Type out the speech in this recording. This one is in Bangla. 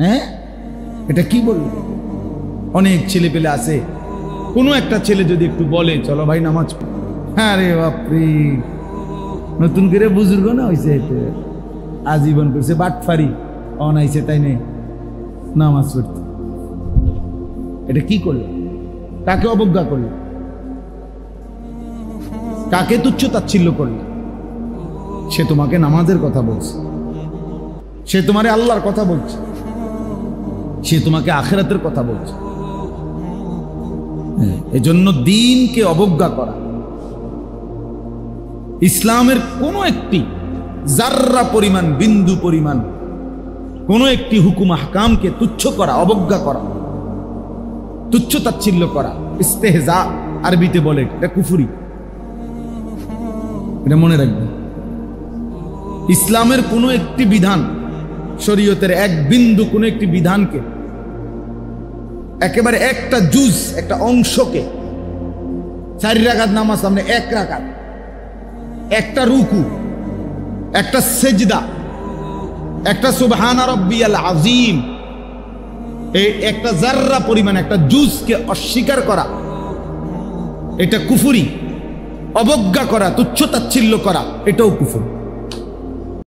হ্যাঁ, এটা কি বলল? অনেক ছেলে পেলে আছে, কোনো একটা ছেলে যদি একটু বলে চলো ভাই নামাজ, হ্যাঁ রে বাপরে, নতুন করে বুজুর্গ না হয়েছে, আজীবন করছে বাটফারি, অনাইছে তাই নেই নামাজ পড়তে। এটা কি করলো? কাকে অবজ্ঞা করলো? কাকে তুচ্ছ তাচ্ছিল্য করলো? সে তোমাকে নামাজের কথা বলছে, সে তোমারে আল্লাহর কথা বলছে, সে তোমাকে আখিরাতের কথা বলছে। এজন্য দ্বীনকে অবজ্ঞা করা, ইসলামের কোনো একটি জাররা পরিমাণ, বিন্দু পরিমাণ কোনো একটি হুকুম আহকামকে তুচ্ছ করা, অবজ্ঞা করা, তুচ্ছ তাচ্ছিল্য করা, ইস্তেহজা আরবিতে বলে, এটা কুফরি। এটা মনে রাখবে। ইসলামের কোনো একটি বিধান, শরীয়তের এক বিন্দু কোনো একটি বিধানকে, একেবারে একটা জুজ, একটা অংশকে, 4 রাকাত নামাজ সামনে 1 রাকাত, একটা রুকু, একটা সেজদা, একটা সুবহানা রাব্বিয়াল আযীম, এই একটা জাররা পরিমাণ একটা জুজকে অস্বীকার করা, এটা কুফরি। অবজ্ঞা করা, তুচ্ছ তাচ্ছিল্য করা, এটাও কুফর।